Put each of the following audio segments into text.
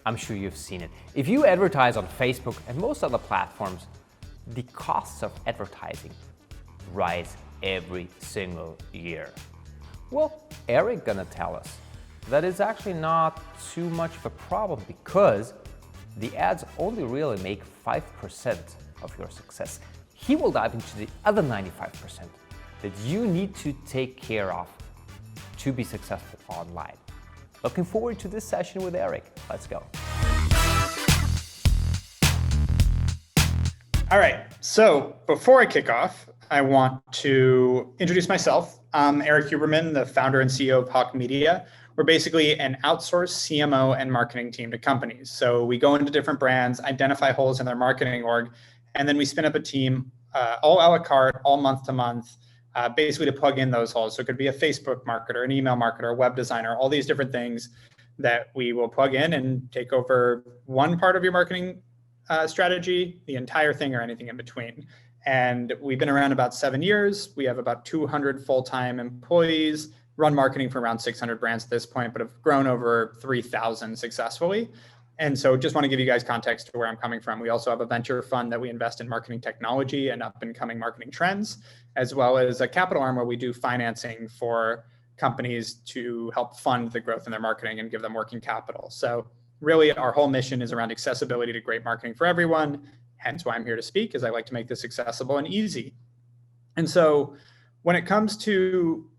I'm sure you've seen it. If you advertise on Facebook and most other platforms, the costs of advertising rise every single year. Well, Eric gonna tell us that it's actually not too much of a problem because the ads only really make 5% of your success. He will dive into the other 95% that you need to take care of to be successful online. Looking forward to this session with Eric. Let's go. All right, so before I kick off, I want to introduce myself. I'm Eric Huberman, the founder and CEO of Hawk Media. We're basically an outsourced CMO and marketing team to companies. So we go into different brands, identify holes in their marketing org, and then we spin up a team all a la carte, all month to month, basically to plug in those holes. So it could be a Facebook marketer, an email marketer, a web designer, all these different things that we will plug in and take over one part of your marketing strategy, the entire thing, or anything in between. And we've been around about 7 years. We have about 200 full-time employees, run marketing for around 600 brands at this point, but have grown over 3,000 successfully. And so just want to give you guys context to where I'm coming from. We also have a venture fund that we invest in marketing technology and up and coming marketing trends, as well as a capital arm where we do financing for companies to help fund the growth in their marketing and give them working capital. So really our whole mission is around accessibility to great marketing for everyone. Hence why I'm here to speak, is I like to make this accessible and easy. And so when it comes to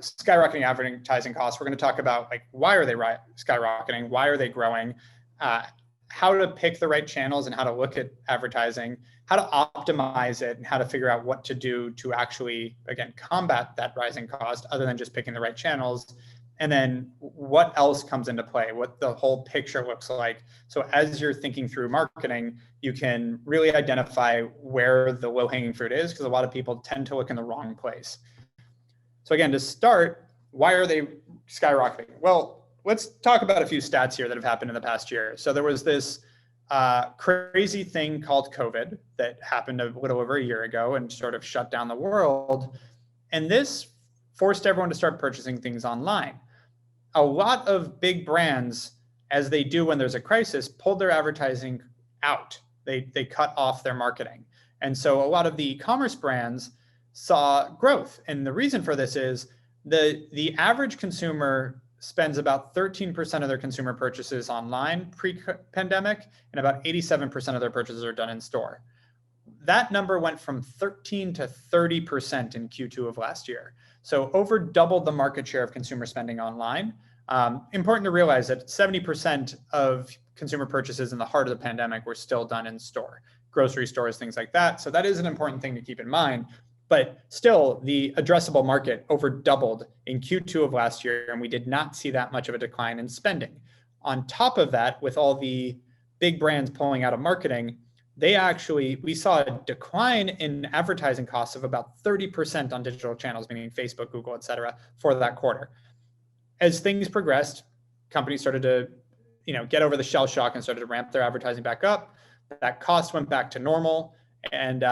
skyrocketing advertising costs, we're going to talk about why are they skyrocketing? Why are they growing? How to pick the right channels and how to look at advertising, how to optimize it, and how to figure out what to do to actually, again, combat that rising cost other than just picking the right channels. And then what else comes into play, what the whole picture looks like. So as you're thinking through marketing, you can really identify where the low-hanging fruit is, because a lot of people tend to look in the wrong place. So again, to start, why are they skyrocketing? Well, let's talk about a few stats here that have happened in the past year. So there was this crazy thing called COVID that happened a little over a year ago and sort of shut down the world. And this forced everyone to start purchasing things online. A lot of big brands, as they do when there's a crisis, pulled their advertising out. They cut off their marketing. And so a lot of the e-commerce brands saw growth. And the reason for this is the average consumer spends about 13% of their consumer purchases online pre-pandemic, and about 87% of their purchases are done in store. That number went from 13 to 30% in Q2 of last year. So over doubled the market share of consumer spending online. Important to realize that 70% of consumer purchases in the heart of the pandemic were still done in store, grocery stores, things like that. So that is an important thing to keep in mind. But still, the addressable market over doubled in Q2 of last year, and we did not see that much of a decline in spending. On top of that, with all the big brands pulling out of marketing, we saw a decline in advertising costs of about 30% on digital channels, meaning Facebook, Google, et cetera, for that quarter. As things progressed, companies started to get over the shell shock and started to ramp their advertising back up. That cost went back to normal. And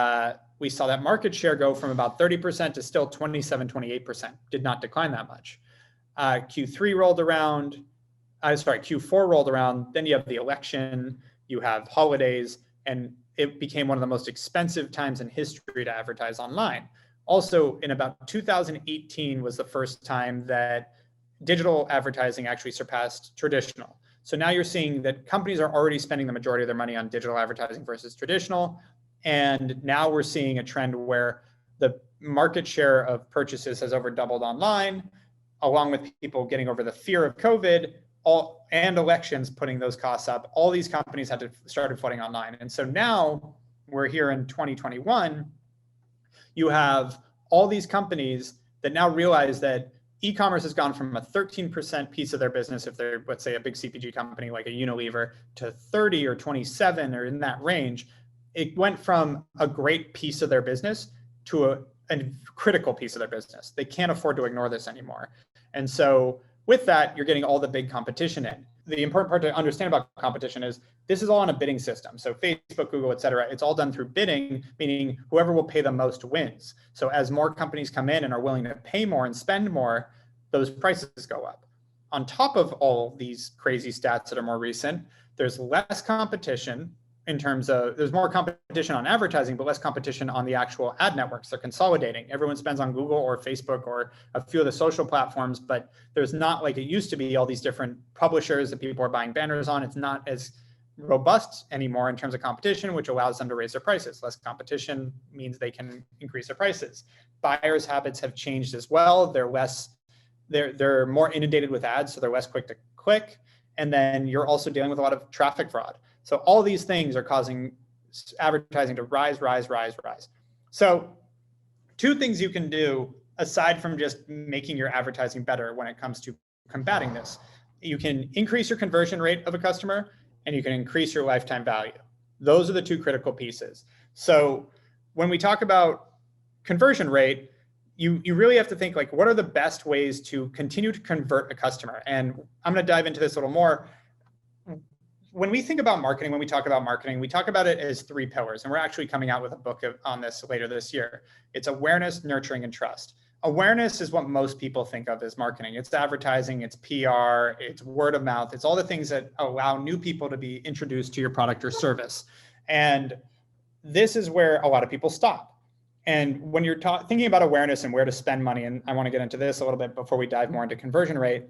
we saw that market share go from about 30% to still 27, 28%, did not decline that much. Q4 rolled around, then you have the election, you have holidays, and it became one of the most expensive times in history to advertise online. Also, in about 2018 was the first time that digital advertising actually surpassed traditional. So now you're seeing that companies are already spending the majority of their money on digital advertising versus traditional. And now we're seeing a trend where the market share of purchases has over doubled online, along with people getting over the fear of COVID, and elections putting those costs up. All these companies had to start flooding online. And so now we're here in 2021, you have all these companies that now realize that e-commerce has gone from a 13% piece of their business, if they're, let's say, a big CPG company like a Unilever, to 30 or 27 or in that range. It went from a great piece of their business to a critical piece of their business. They can't afford to ignore this anymore. And so with that, you're getting all the big competition in. The important part to understand about competition is this is all on a bidding system. So Facebook, Google, et cetera, it's all done through bidding, meaning whoever will pay the most wins. So as more companies come in and are willing to pay more and spend more, those prices go up. on top of all these crazy stats that are more recent, there's less competition in terms of, there's more competition on advertising, but less competition on the actual ad networks. They're consolidating. Everyone spends on Google or Facebook or a few of the social platforms, but there's not, like it used to be, all these different publishers that people are buying banners on. It's not as robust anymore in terms of competition, which allows them to raise their prices. Less competition means they can increase their prices. Buyers' habits have changed as well. They're more inundated with ads, so they're less quick to click. And then you're also dealing with a lot of traffic fraud. So all these things are causing advertising to rise. So two things you can do aside from just making your advertising better when it comes to combating this. You can increase your conversion rate of a customer, and you can increase your lifetime value. Those are the two critical pieces. So when we talk about conversion rate, you really have to think, like, what are the best ways to continue to convert a customer? And I'm going to dive into this a little more. When we think about marketing, when we talk about marketing, we talk about it as three pillars. And we're actually coming out with a book on this later this year. It's awareness, nurturing, and trust. Awareness is what most people think of as marketing. It's advertising, it's PR, it's word of mouth. It's all the things that allow new people to be introduced to your product or service. And this is where a lot of people stop. And when you're thinking about awareness and where to spend money, and I want to get into this a little bit before we dive more into conversion rate,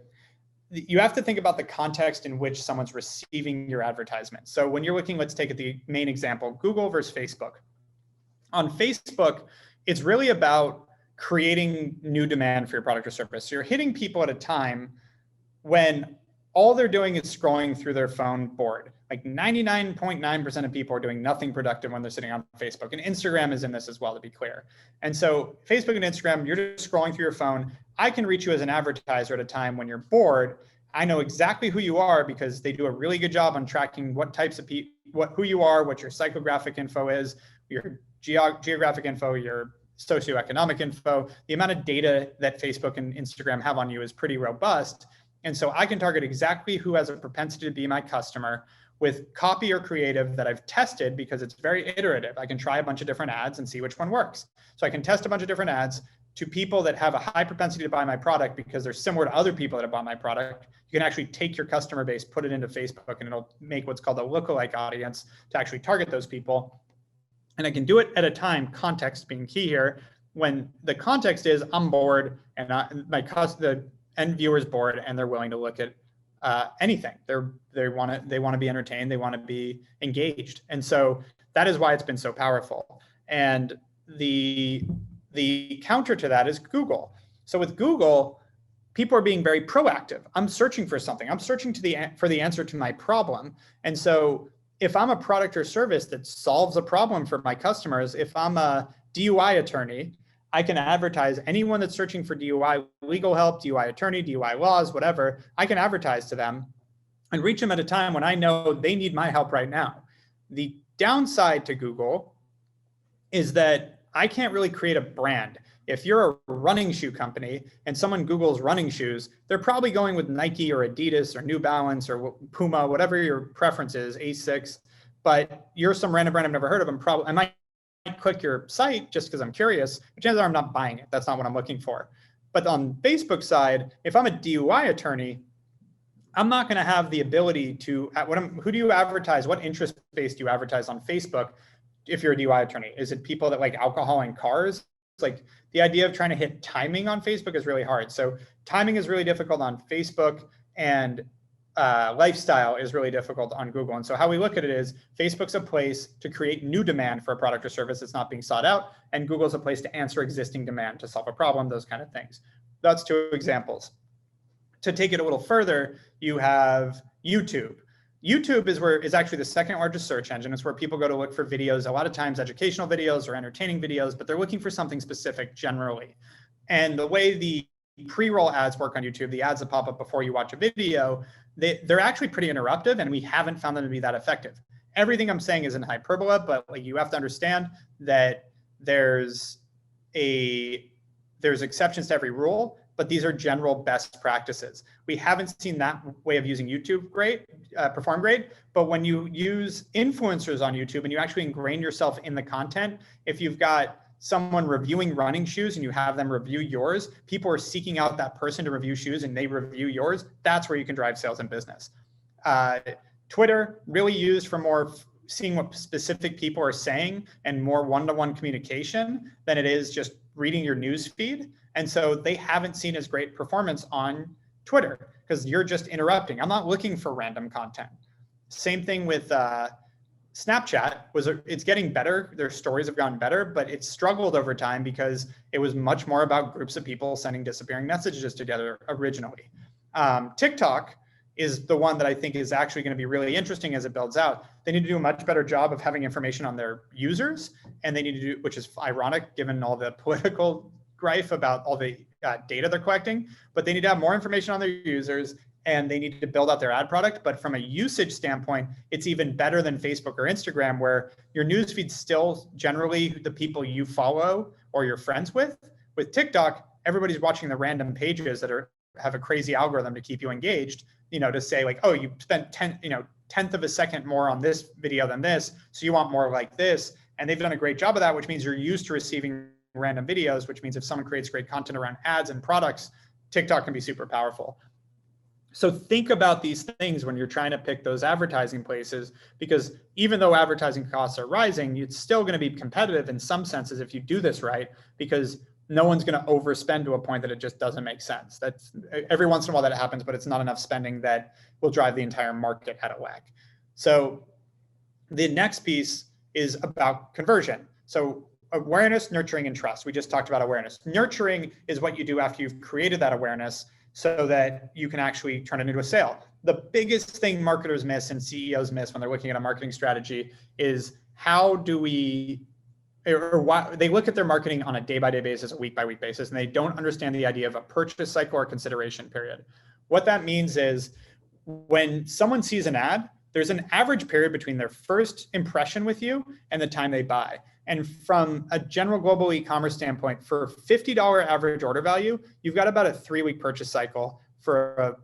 you have to think about the context in which someone's receiving your advertisement. So when you're looking, let's take it the main example, Google versus Facebook. On Facebook, it's really about creating new demand for your product or service. So you're hitting people at a time when all they're doing is scrolling through their phone bored. Like 99.9% of people are doing nothing productive when they're sitting on Facebook. And Instagram is in this as well, to be clear. And so Facebook and Instagram, you're just scrolling through your phone. I can reach you as an advertiser at a time when you're bored. I know exactly who you are because they do a really good job on tracking what types of people, who you are, what your psychographic info is, your geographic info, your socioeconomic info. The amount of data that Facebook and Instagram have on you is pretty robust. And so I can target exactly who has a propensity to be my customer with copy or creative that I've tested, because it's very iterative. I can try a bunch of different ads and see which one works. So I can test a bunch of different ads to people that have a high propensity to buy my product because they're similar to other people that have bought my product. You can actually take your customer base, put it into Facebook, and it'll make what's called a lookalike audience to actually target those people. And I can do it at a time, context being key here, when the context is I'm bored and the end viewer's bored and they're willing to look at anything. They want to be entertained. They want to be engaged. And so that is why it's been so powerful. And the counter to that is Google. So with Google, people are being very proactive. I'm searching for something. I'm searching for the answer to my problem. And so if I'm a product or service that solves a problem for my customers, if I'm a DUI attorney, I can advertise anyone that's searching for DUI legal help, DUI attorney, DUI laws, whatever. I can advertise to them and reach them at a time when I know they need my help right now. The downside to Google is that I can't really create a brand. If you're a running shoe company and someone Googles running shoes, they're probably going with Nike or Adidas or New Balance or Puma, whatever your preference is, Asics. But you're some random brand I've never heard of. I might click your site just because I'm curious, but chances are I'm not buying it. That's not what I'm looking for. But on Facebook side, if I'm a DUI attorney, I'm not going to have the ability to, who do you advertise? What interest base do you advertise on Facebook if you're a DUI attorney? Is it people that like alcohol and cars? It's like the idea of trying to hit timing on Facebook is really hard. So timing is really difficult on Facebook, and lifestyle is really difficult on Google. And so how we look at it is Facebook's a place to create new demand for a product or service that's not being sought out, and Google's a place to answer existing demand to solve a problem, those kind of things. That's two examples. To take it a little further, you have YouTube. YouTube is actually the second largest search engine. It's where people go to look for videos, a lot of times educational videos or entertaining videos, but they're looking for something specific generally. And the way the pre-roll ads work on YouTube, the ads that pop up before you watch a video, they're actually pretty interruptive, and we haven't found them to be that effective. Everything I'm saying is in hyperbola, but like you have to understand that there's exceptions to every rule, but these are general best practices. We haven't seen that way of using YouTube perform great, but when you use influencers on YouTube and you actually ingrain yourself in the content, if you've got someone reviewing running shoes and you have them review yours, people are seeking out that person to review shoes and they review yours. That's where you can drive sales and business. Twitter, really used for more seeing what specific people are saying and more one-to-one communication than it is just reading your news feed. And so they haven't seen as great performance on Twitter because you're just interrupting. I'm not looking for random content. Same thing with Snapchat. It's getting better. Their stories have gotten better, but it's struggled over time because it was much more about groups of people sending disappearing messages together originally. TikTok is the one that I think is actually going to be really interesting as it builds out. They need to do a much better job of having information on their users, and they need to do, which is ironic given all the political gripe about all the data they're collecting, but they need to have more information on their users and they need to build out their ad product. But from a usage standpoint, it's even better than Facebook or Instagram, where your newsfeed's still generally the people you follow or you're friends with. With TikTok, everybody's watching the random pages that have a crazy algorithm to keep you engaged, to say like, oh, you spent 10th of a second more on this video than this, so you want more like this. And they've done a great job of that, which means you're used to receiving random videos, which means if someone creates great content around ads and products, TikTok can be super powerful. So think about these things when you're trying to pick those advertising places, because even though advertising costs are rising, it's still going to be competitive in some senses if you do this right, because no one's going to overspend to a point that it just doesn't make sense. That's every once in a while that it happens, but it's not enough spending that will drive the entire market out of whack. So the next piece is about conversion. So awareness, nurturing, and trust. We just talked about awareness. Nurturing is what you do after you've created that awareness so that you can actually turn it into a sale. The biggest thing marketers miss and CEOs miss when they're looking at a marketing strategy is how do we, or why they look at their marketing on a day-by-day basis, a week-by-week basis, and they don't understand the idea of a purchase cycle or consideration period. What that means is when someone sees an ad, there's an average period between their first impression with you and the time they buy. And from a general global e-commerce standpoint, for $50 average order value, you've got about a 3-week purchase cycle. For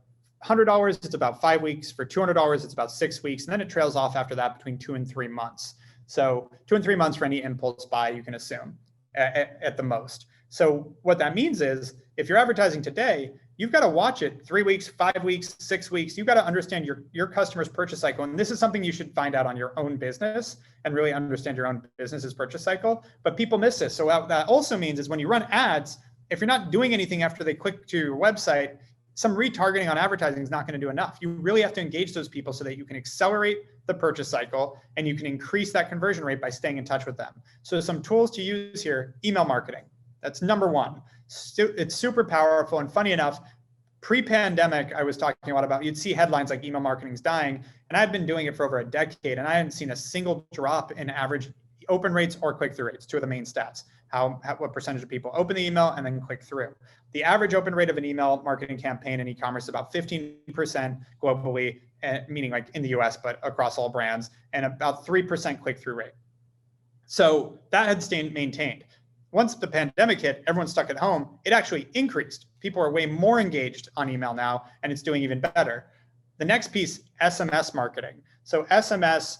$100, it's about 5 weeks. For $200, it's about 6 weeks. And then it trails off after that between 2 and 3 months. So 2 and 3 months for any impulse buy, you can assume at the most. So what that means is if you're advertising today, you've got to watch it 3 weeks, 5 weeks, 6 weeks. You've got to understand your customer's purchase cycle. And this is something you should find out on your own business and really understand your own business's purchase cycle. But people miss this. So what that also means is when you run ads, if you're not doing anything after they click to your website, some retargeting on advertising is not going to do enough. You really have to engage those people so that you can accelerate the purchase cycle and you can increase that conversion rate by staying in touch with them. So some tools to use here, email marketing. That's number one. It's super powerful. And funny enough, pre-pandemic, I was talking a lot about, you'd see headlines like email marketing's dying. And I've been doing it for over a decade and I hadn't seen a single drop in average open rates or click-through rates, two of the main stats. What percentage of people open the email and then click through. The average open rate of an email marketing campaign in e-commerce is about 15% globally, meaning like in the US, but across all brands, and about 3% click-through rate. So that had stayed maintained. Once the pandemic hit, everyone's stuck at home, it actually increased. People are way more engaged on email now, and it's doing even better. The next piece, SMS marketing. So SMS,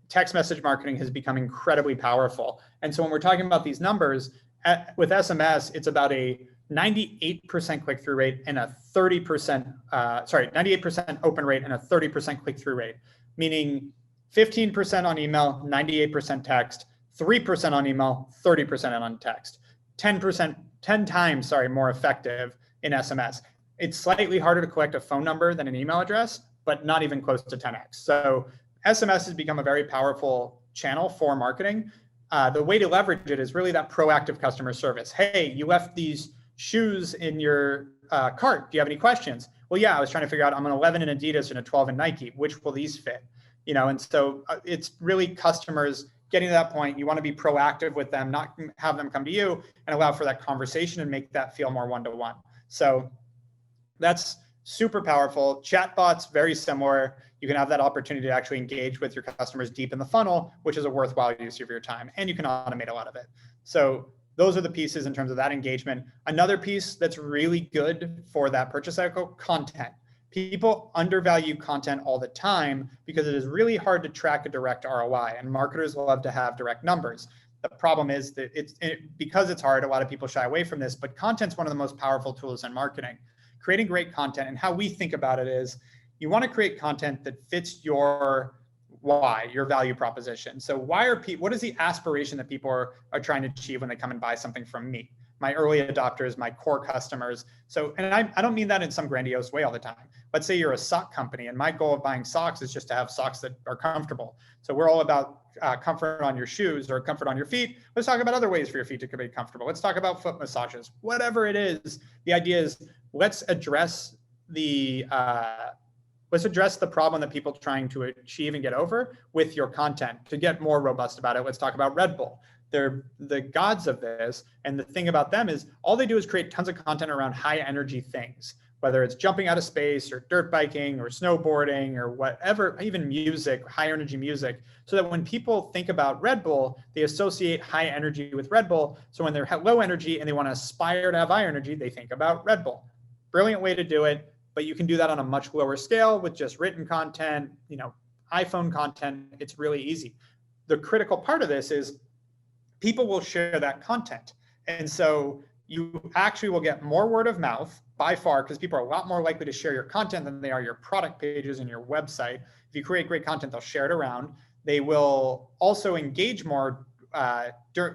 text message marketing has become incredibly powerful. And so when we're talking about these numbers, with SMS, it's about a 98% click-through rate and a 98% open rate and a 30% click-through rate, meaning 15% on email, 98% text, 3% on email, 30% on text, 10 times more effective in SMS. It's slightly harder to collect a phone number than an email address, but not even close to 10x. So SMS has become a very powerful channel for marketing. The way to leverage it is really that proactive customer service. Hey, you left these shoes in your cart. Do you have any questions? Well, yeah, I was trying to figure out, I'm an 11 in Adidas and a 12 in Nike. Which will these fit? And so it's really customers getting to that point. You want to be proactive with them, not have them come to you, and allow for that conversation and make that feel more one-to-one. So that's super powerful. Chatbots, very similar. You can have that opportunity to actually engage with your customers deep in the funnel, which is a worthwhile use of your time, and you can automate a lot of it. So those are the pieces in terms of that engagement. Another piece that's really good for that purchase cycle, content. People undervalue content all the time because it is really hard to track a direct ROI, and marketers love to have direct numbers. The problem is that because it's hard, a lot of people shy away from this, but content's one of the most powerful tools in marketing. Creating great content, and how we think about it is you want to create content that fits your why, your value proposition. So what is the aspiration that people are trying to achieve when they come and buy something from me? My early adopters, my core customers. So, and I don't mean that in some grandiose way all the time. Let's say you're a sock company, and my goal of buying socks is just to have socks that are comfortable. So we're all about comfort on your shoes or comfort on your feet. Let's talk about other ways for your feet to be comfortable. Let's talk about foot massages. Whatever it is, the idea is let's address the problem that people are trying to achieve and get over with your content. To get more robust about it, let's talk about Red Bull. They're the gods of this. And the thing about them is all they do is create tons of content around high energy things, whether it's jumping out of space or dirt biking or snowboarding or whatever, even music, high energy music, so that when people think about Red Bull, they associate high energy with Red Bull. So when they're low energy and they want to aspire to have high energy, they think about Red Bull. Brilliant way to do it. But you can do that on a much lower scale with just written content, iPhone content. It's really easy. The critical part of this is people will share that content. And so you actually will get more word of mouth by far, because people are a lot more likely to share your content than they are your product pages and your website. If you create great content, they'll share it around. They will also engage more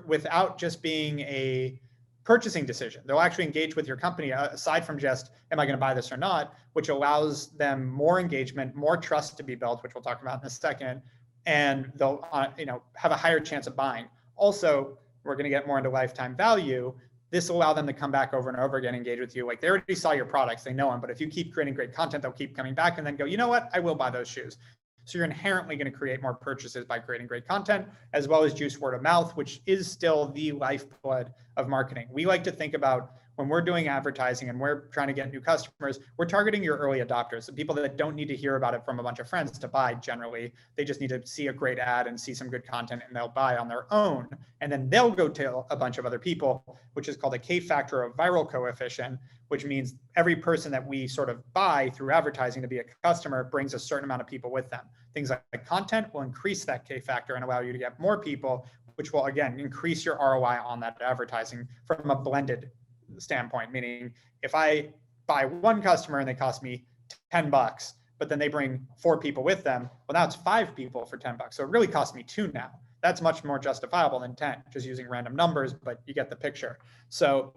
without just being a purchasing decision. They'll actually engage with your company aside from just, am I going to buy this or not, which allows them more engagement, more trust to be built, which we'll talk about in a second. And they'll have a higher chance of buying. Also, we're going to get more into lifetime value. This will allow them to come back over and over again, engage with you. Like, they already saw your products, they know them, but if you keep creating great content, they'll keep coming back and then go, you know what, I will buy those shoes. So you're inherently going to create more purchases by creating great content, as well as juice word of mouth, which is still the lifeblood of marketing. We like to think about when we're doing advertising and we're trying to get new customers, we're targeting your early adopters, the people that don't need to hear about it from a bunch of friends to buy generally. They just need to see a great ad and see some good content, and they'll buy on their own. And then they'll go tell a bunch of other people, which is called a K factor of viral coefficient, which means every person that we sort of buy through advertising to be a customer brings a certain amount of people with them. Things like content will increase that K factor and allow you to get more people, which will, again, increase your ROI on that advertising from a blended standpoint. Meaning, if I buy one customer and they cost me $10, but then they bring 4 people with them, well, now it's 5 people for $10. So it really costs me 2 now. That's much more justifiable than 10, just using random numbers, but you get the picture. So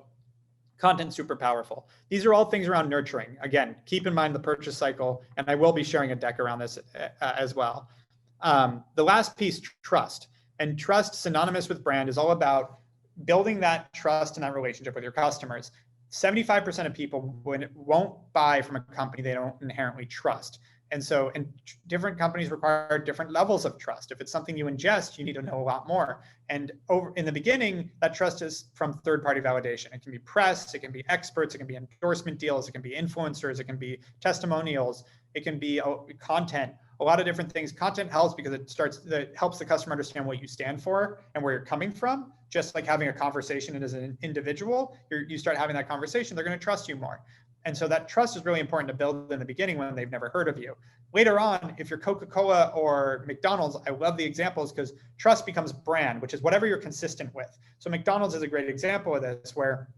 content, super powerful. These are all things around nurturing. Again, keep in mind the purchase cycle, and I will be sharing a deck around this as well. The last piece, trust. And trust, synonymous with brand, is all about building that trust and that relationship with your customers. 75% of people won't buy from a company they don't inherently trust. And so, and different companies require different levels of trust. If it's something you ingest, you need to know a lot more. And in the beginning, that trust is from third-party validation. It can be press, it can be experts, it can be endorsement deals, it can be influencers, it can be testimonials, it can be content, a lot of different things. Content helps because it helps the customer understand what you stand for and where you're coming from. Just like having a conversation, and as an individual, you start having that conversation, they're going to trust you more. And so that trust is really important to build in the beginning when they've never heard of you. Later on, if you're Coca-Cola or McDonald's, I love the examples because trust becomes brand, which is whatever you're consistent with. So McDonald's is a great example of this, where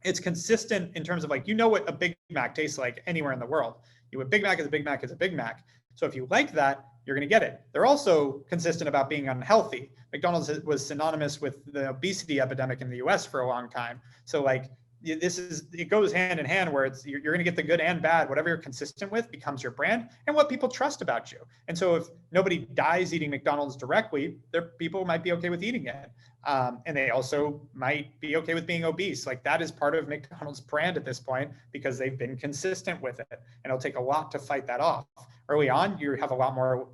it's consistent in terms of, like, what a Big Mac tastes like anywhere in the world. A Big Mac is a Big Mac is a Big Mac. So if you like that, you're going to get it. They're also consistent about being unhealthy. McDonald's was synonymous with the obesity epidemic in the US for a long time. So, like, it goes hand in hand, where you're going to get the good and bad. Whatever you're consistent with becomes your brand and what people trust about you. And so if nobody dies eating McDonald's directly, people might be okay with eating it. And they also might be okay with being obese. Like, that is part of McDonald's brand at this point because they've been consistent with it. And it'll take a lot to fight that off. Early on, you have a lot more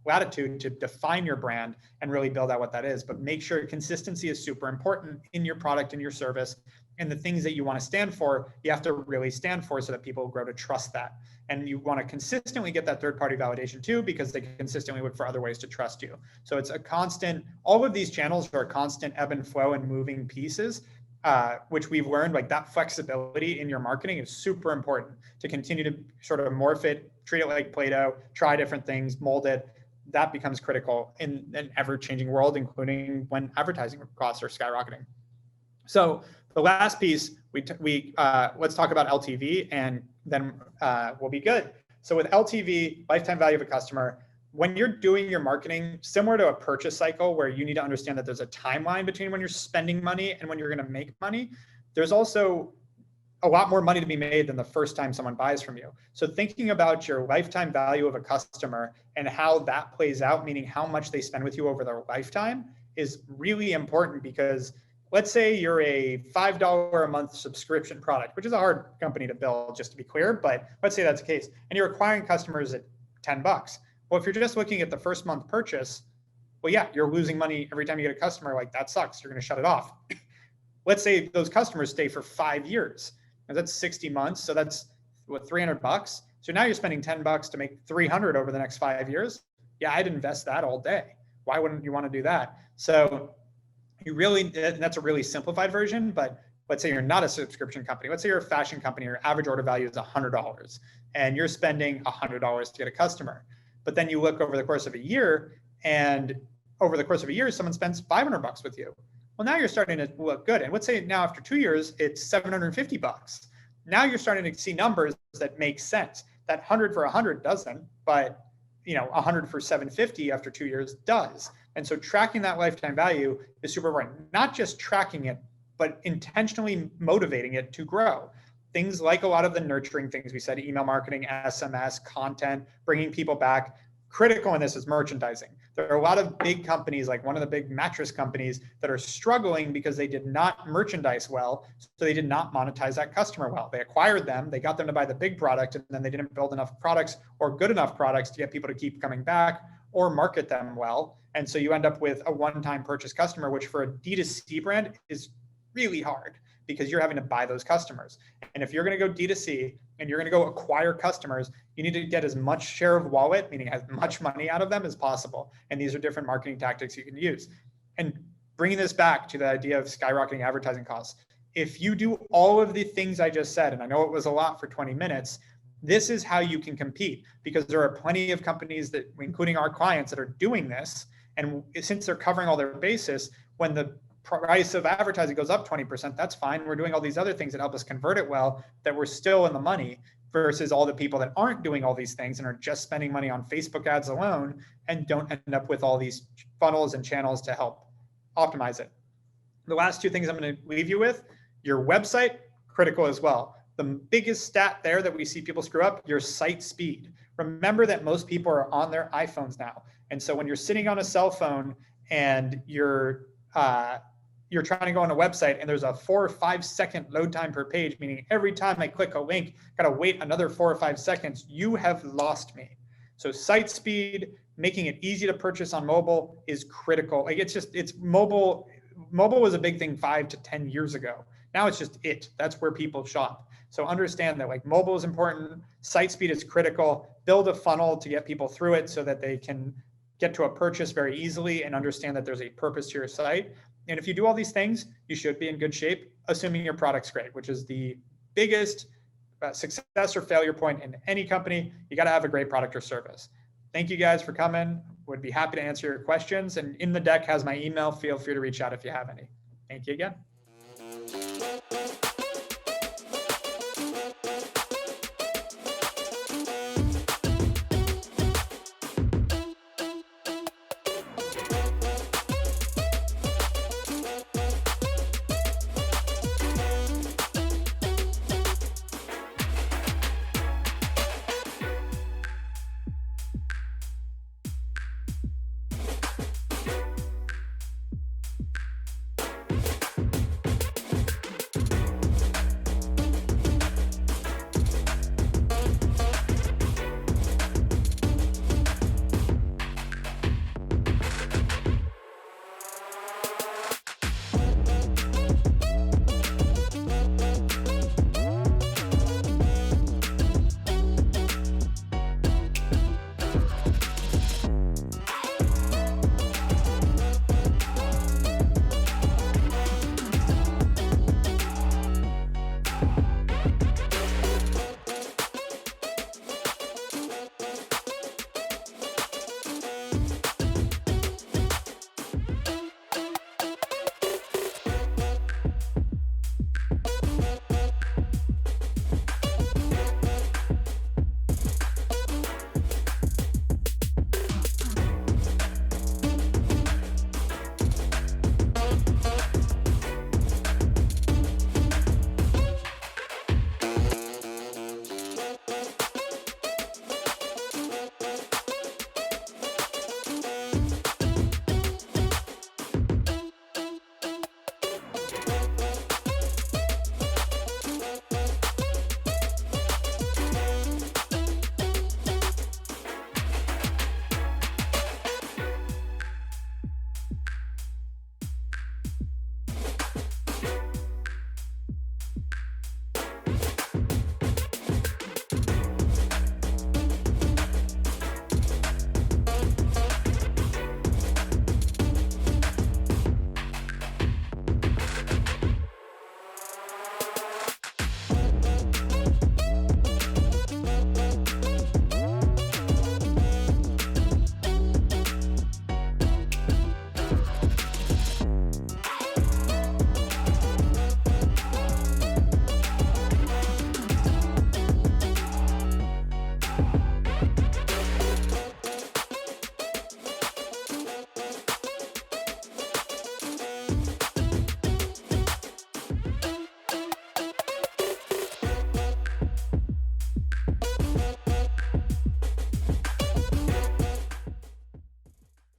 latitude to define your brand and really build out what that is. But make sure consistency is super important in your product and your service. And the things that you want to stand for, you have to really stand for so that people grow to trust that. And you want to consistently get that third-party validation too, because they consistently look for other ways to trust you. So it's a constant, all of these channels are a constant ebb and flow and moving pieces, which we've learned, like, that flexibility in your marketing is super important to continue to sort of morph it, treat it like Play-Doh, try different things, mold it. that becomes critical in an ever-changing world, including when advertising costs are skyrocketing. So the last piece, let's talk about LTV, and then we'll be good. So with LTV, lifetime value of a customer, when you're doing your marketing, similar to a purchase cycle where you need to understand that there's a timeline between when you're spending money and when you're going to make money, there's also a lot more money to be made than the first time someone buys from you. So thinking about your lifetime value of a customer and how that plays out, meaning how much they spend with you over their lifetime, is really important, because let's say you're a $5 a month subscription product, which is a hard company to build, just to be clear, but let's say that's the case, and you're acquiring customers at $10. Well, if you're just looking at the first month purchase, well, yeah, you're losing money every time you get a customer. Like, that sucks. You're going to shut it off. Let's say those customers stay for 5 years. And that's 60 months. So that's what, $300. So now you're spending $10 to make 300 over the next 5 years. Yeah, I'd invest that all day. Why wouldn't you want to do that? So you really, that's a really simplified version, but let's say you're not a subscription company. Let's say you're a fashion company, your average order value is $100 and you're spending $100 to get a customer. But then you look over the course of a year, and over the course of a year, someone spends $500 with you. Well, now you're starting to look good. And let's say now after 2 years, it's $750. Now you're starting to see numbers that make sense. That 100 for 100 doesn't, but 100 for 750 after 2 years does. And so tracking that lifetime value is super important. Not just tracking it, but intentionally motivating it to grow. Things like a lot of the nurturing things we said, email marketing, SMS, content, bringing people back. Critical in this is merchandising. There are a lot of big companies, like one of the big mattress companies, that are struggling because they did not merchandise well, so they did not monetize that customer well. They acquired them, they got them to buy the big product, and then they didn't build enough products or good enough products to get people to keep coming back or market them well. And so you end up with a one-time purchase customer, which for a D2C brand is really hard, because you're having to buy those customers. And if you're going to go D2C and you're going to go acquire customers, you need to get as much share of wallet, meaning as much money out of them as possible. And these are different marketing tactics you can use. And bringing this back to the idea of skyrocketing advertising costs, if you do all of the things I just said, and I know it was a lot for 20 minutes, this is how you can compete, because there are plenty of companies that, including our clients, that are doing this. And since they're covering all their bases, when the price of advertising goes up 20%, that's fine. We're doing all these other things that help us convert it well, that we're still in the money, versus all the people that aren't doing all these things and are just spending money on Facebook ads alone and don't end up with all these funnels and channels to help optimize it. The last two things I'm going to leave you with: your website, critical as well. The biggest stat there that we see people screw up, your site speed. Remember that most people are on their iPhones now. And so when you're sitting on a cell phone and you're trying to go on a website and there's a 4 or 5 second load time per page, meaning every time I click a link, got to wait another 4 or 5 seconds, you have lost me. So site speed, making it easy to purchase on mobile is critical. Like, it's mobile. Mobile was a big thing 5 to 10 years ago. Now it's just that's where people shop. So understand that, like, mobile is important. Site speed is critical. Build a funnel to get people through it so that they can get to a purchase very easily and understand that there's a purpose to your site. And if you do all these things, you should be in good shape, assuming your product's great, which is the biggest success or failure point in any company. You got to have a great product or service. Thank you guys for coming. Would be happy to answer your questions. And in the deck has my email. Feel free to reach out if you have any. Thank you again.